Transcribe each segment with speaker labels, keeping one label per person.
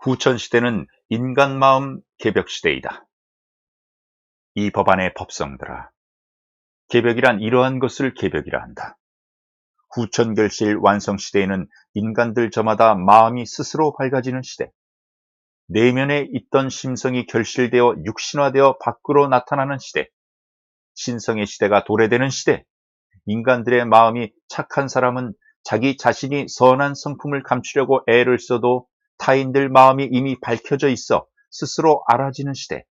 Speaker 1: 후천시대는 인간 마음 개벽시대이다. 이 법안의 법성들아, 개벽이란 이러한 것을 개벽이라 한다. 후천결실 완성시대에는 인간들 저마다 마음이 스스로 밝아지는 시대, 내면에 있던 심성이 결실되어 육신화되어 밖으로 나타나는 시대, 신성의 시대가 도래되는 시대, 인간들의 마음이 착한 사람은 자기 자신이 선한 성품을 감추려고 애를 써도 타인들 마음이 이미 밝혀져 있어 스스로 알아지는 시대.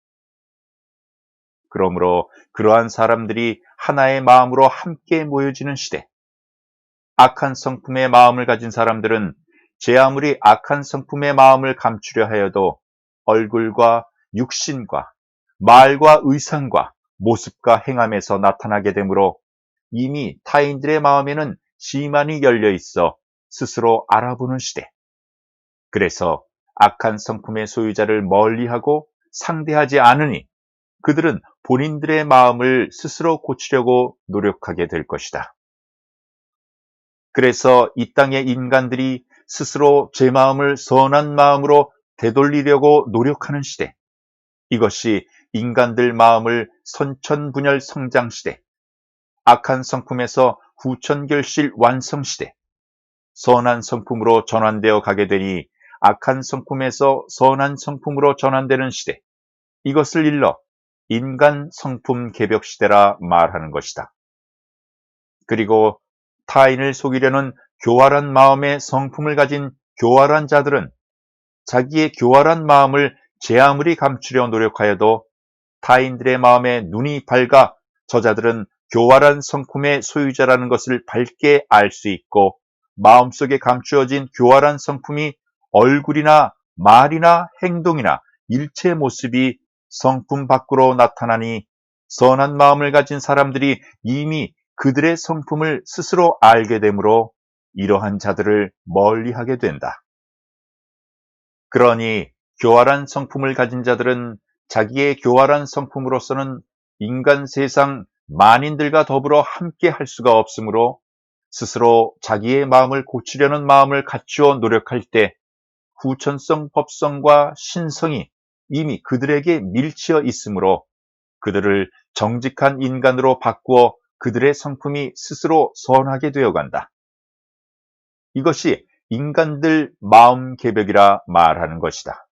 Speaker 1: 그러므로 그러한 사람들이 하나의 마음으로 함께 모여지는 시대. 악한 성품의 마음을 가진 사람들은 제 아무리 악한 성품의 마음을 감추려 하여도 얼굴과 육신과 말과 의상과 모습과 행함에서 나타나게 되므로 이미 타인들의 마음에는 시만이 열려 있어 스스로 알아보는 시대. 그래서 악한 성품의 소유자를 멀리하고 상대하지 않으니 그들은 본인들의 마음을 스스로 고치려고 노력하게 될 것이다. 그래서 이 땅의 인간들이 스스로 제 마음을 선한 마음으로 되돌리려고 노력하는 시대. 이것이 인간들 마음을 선천분열 성장 시대, 악한 성품에서 후천결실 완성 시대, 선한 성품으로 전환되어 가게 되니 악한 성품에서 선한 성품으로 전환되는 시대, 이것을 일러 인간 성품 개벽 시대라 말하는 것이다. 그리고 타인을 속이려는 교활한 마음의 성품을 가진 교활한 자들은 자기의 교활한 마음을 제 아무리 감추려 노력하여도 타인들의 마음에 눈이 밝아 저자들은 교활한 성품의 소유자라는 것을 밝게 알 수 있고 마음속에 감추어진 교활한 성품이 얼굴이나 말이나 행동이나 일체 모습이 성품 밖으로 나타나니 선한 마음을 가진 사람들이 이미 그들의 성품을 스스로 알게 되므로 이러한 자들을 멀리하게 된다. 그러니 교활한 성품을 가진 자들은 자기의 교활한 성품으로서는 인간 세상 만인들과 더불어 함께 할 수가 없으므로 스스로 자기의 마음을 고치려는 마음을 갖추어 노력할 때 후천성 법성과 신성이 이미 그들에게 밀치어 있으므로 그들을 정직한 인간으로 바꾸어 그들의 성품이 스스로 선하게 되어간다. 이것이 인간들 마음 개벽이라 말하는 것이다.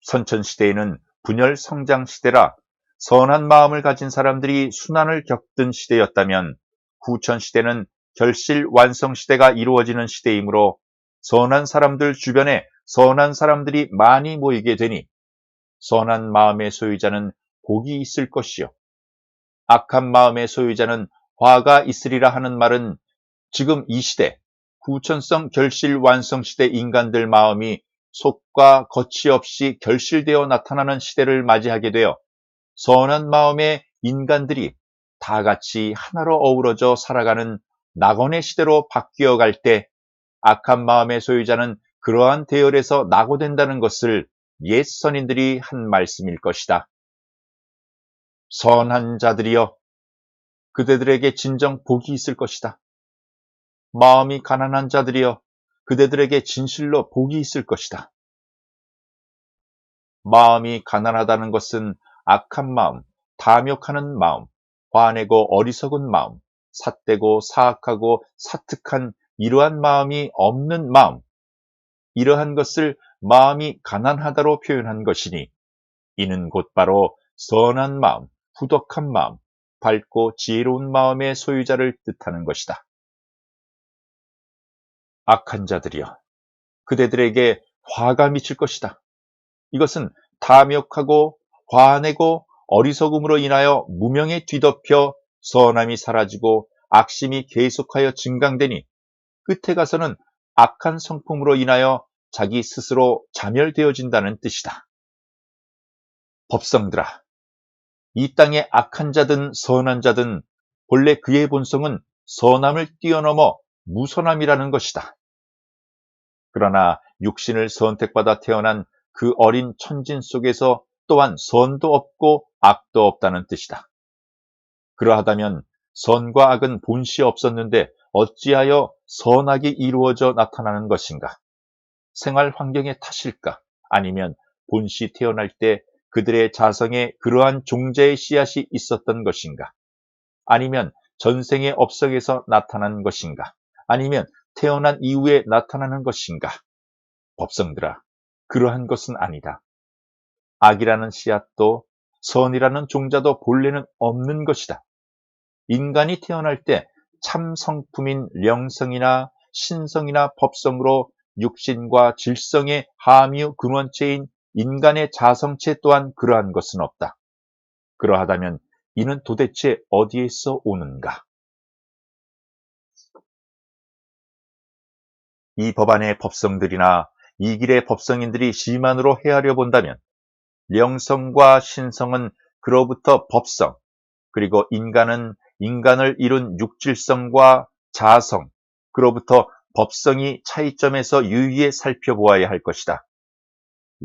Speaker 1: 선천시대에는 분열 성장 시대라 선한 마음을 가진 사람들이 순환을 겪던 시대였다면 후천시대는 결실 완성 시대가 이루어지는 시대이므로 선한 사람들 주변에 선한 사람들이 많이 모이게 되니 선한 마음의 소유자는 복이 있을 것이요 악한 마음의 소유자는 화가 있으리라 하는 말은 지금 이 시대 후천성 결실 완성 시대 인간들 마음이 속과 겉이 없이 결실되어 나타나는 시대를 맞이하게 되어 선한 마음의 인간들이 다 같이 하나로 어우러져 살아가는 낙원의 시대로 바뀌어 갈 때 악한 마음의 소유자는 그러한 대열에서 낙오된다는 것을 옛 선인들이 한 말씀일 것이다. 선한 자들이여, 그대들에게 진정 복이 있을 것이다. 마음이 가난한 자들이여, 그대들에게 진실로 복이 있을 것이다. 마음이 가난하다는 것은 악한 마음, 탐욕하는 마음, 화내고 어리석은 마음, 삿되고 사악하고 사특한 이러한 마음이 없는 마음, 이러한 것을 마음이 가난하다로 표현한 것이니 이는 곧바로 선한 마음, 후덕한 마음, 밝고 지혜로운 마음의 소유자를 뜻하는 것이다. 악한 자들이여, 그대들에게 화가 미칠 것이다. 이것은 탐욕하고 화내고 어리석음으로 인하여 무명에 뒤덮여 선함이 사라지고 악심이 계속하여 증강되니 끝에 가서는 악한 성품으로 인하여 자기 스스로 자멸되어진다는 뜻이다. 법성들아, 이 땅의 악한 자든 선한 자든 본래 그의 본성은 선함을 뛰어넘어 무선함이라는 것이다. 그러나 육신을 선택받아 태어난 그 어린 천진 속에서 또한 선도 없고 악도 없다는 뜻이다. 그러하다면 선과 악은 본시 없었는데 어찌하여 선악이 이루어져 나타나는 것인가? 생활 환경의 탓일까? 아니면 본시 태어날 때 그들의 자성에 그러한 종자의 씨앗이 있었던 것인가? 아니면 전생의 업석에서 나타난 것인가? 아니면 태어난 이후에 나타나는 것인가? 법성들아, 그러한 것은 아니다. 악이라는 씨앗도 선이라는 종자도 본래는 없는 것이다. 인간이 태어날 때 참 성품인 영성이나 신성이나 법성으로 육신과 질성의 함유 근원체인 인간의 자성체 또한 그러한 것은 없다. 그러하다면 이는 도대체 어디에서 오는가? 이 법안의 법성들이나 이 길의 법성인들이 시만으로 헤아려 본다면 영성과 신성은 그로부터 법성, 그리고 인간은 인간을 이룬 육질성과 자성, 그로부터 법성이 차이점에서 유의해 살펴보아야 할 것이다.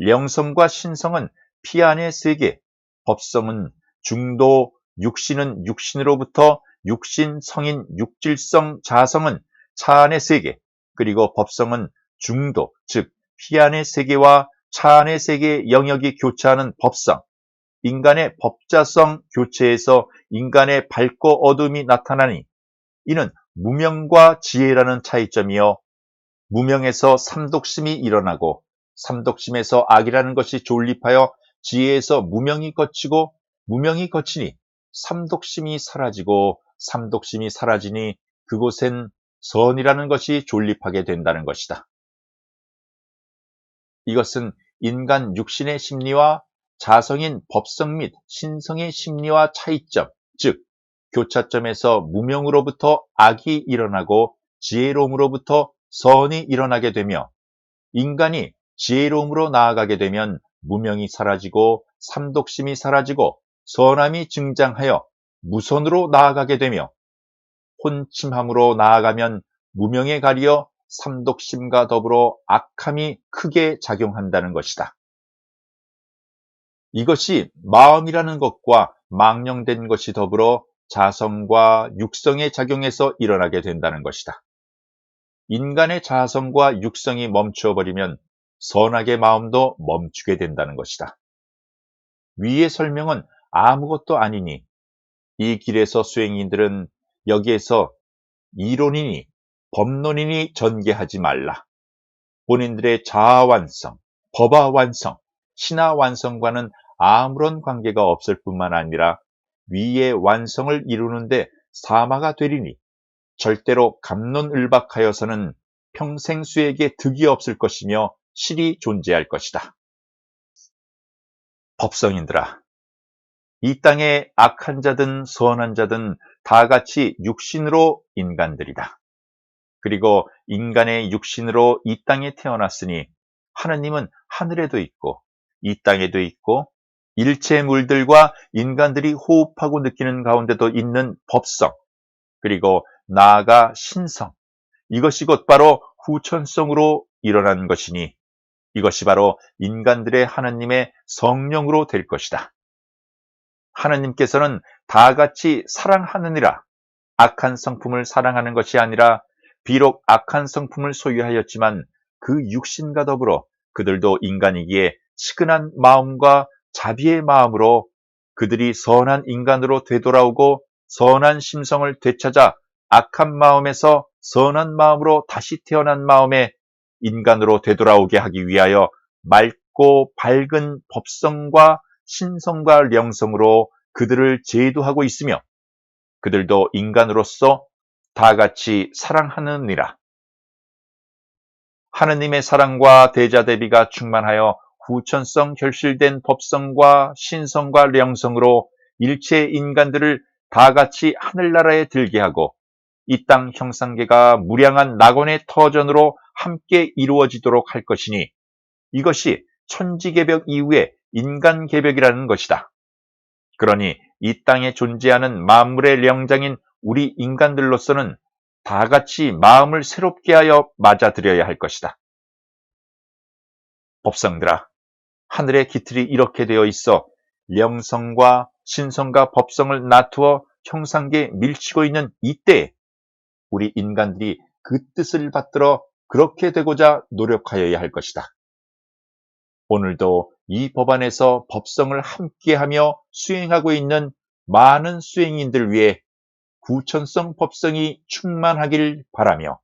Speaker 1: 영성과 신성은 피 안의 세계, 법성은 중도, 육신은 육신으로부터 육신, 성인, 육질성, 자성은 차 안의 세계, 그리고 법성은 중도, 즉 피 안의 세계와 차 안의 세계의 영역이 교차하는 법성, 인간의 법자성 교체에서 인간의 밝고 어둠이 나타나니 이는 무명과 지혜라는 차이점이요. 무명에서 삼독심이 일어나고 삼독심에서 악이라는 것이 존립하여 지혜에서 무명이 거치고 무명이 거치니 삼독심이 사라지고 삼독심이 사라지니 그곳엔 선이라는 것이 존립하게 된다는 것이다. 이것은 인간 육신의 심리와 자성인 법성 및 신성의 심리와 차이점, 즉 교차점에서 무명으로부터 악이 일어나고 지혜로움으로부터 선이 일어나게 되며 인간이 지혜로움으로 나아가게 되면 무명이 사라지고 삼독심이 사라지고 선함이 증장하여 무선으로 나아가게 되며 혼침함으로 나아가면 무명에 가리어 삼독심과 더불어 악함이 크게 작용한다는 것이다. 이것이 마음이라는 것과 망령된 것이 더불어 자성과 육성의 작용에서 일어나게 된다는 것이다. 인간의 자성과 육성이 멈추어버리면 선악의 마음도 멈추게 된다는 것이다. 위의 설명은 아무것도 아니니 이 길에서 수행인들은 여기에서 이론이니 법론이니 전개하지 말라. 본인들의 자아 완성, 법화 완성, 신화 완성과는 아무런 관계가 없을 뿐만 아니라 위의 완성을 이루는데 사마가 되리니 절대로 갑론을박하여서는 평생 수에게 득이 없을 것이며 실이 존재할 것이다. 법성인들아, 이 땅에 악한 자든 선한 자든 다 같이 육신으로 인간들이다. 그리고 인간의 육신으로 이 땅에 태어났으니 하느님은 하늘에도 있고 이 땅에도 있고 일체 물들과 인간들이 호흡하고 느끼는 가운데도 있는 법성, 그리고 나아가 신성, 이것이 곧 바로 후천성으로 일어난 것이니 이것이 바로 인간들의 하나님의 성령으로 될 것이다. 하나님께서는 다 같이 사랑하느니라 악한 성품을 사랑하는 것이 아니라 비록 악한 성품을 소유하였지만 그 육신과 더불어 그들도 인간이기에 치근한 마음과 자비의 마음으로 그들이 선한 인간으로 되돌아오고 선한 심성을 되찾아 악한 마음에서 선한 마음으로 다시 태어난 마음에 인간으로 되돌아오게 하기 위하여 맑고 밝은 법성과 신성과 영성으로 그들을 제도하고 있으며 그들도 인간으로서 다 같이 사랑하느니라. 하느님의 사랑과 대자대비가 충만하여 후천성 결실된 법성과 신성과 영성으로 일체 인간들을 다 같이 하늘나라에 들게 하고 이 땅 형상계가 무량한 낙원의 터전으로 함께 이루어지도록 할 것이니 이것이 천지개벽 이후의 인간개벽이라는 것이다. 그러니 이 땅에 존재하는 만물의 영장인 우리 인간들로서는 다 같이 마음을 새롭게 하여 맞아들여야 할 것이다. 법성들아, 하늘의 기틀이 이렇게 되어 있어 영성과 신성과 법성을 나투어 형상계에 밀치고 있는 이때에 우리 인간들이 그 뜻을 받들어 그렇게 되고자 노력하여야 할 것이다. 오늘도 이 법안에서 법성을 함께하며 수행하고 있는 많은 수행인들 위해 구천성 법성이 충만하길 바라며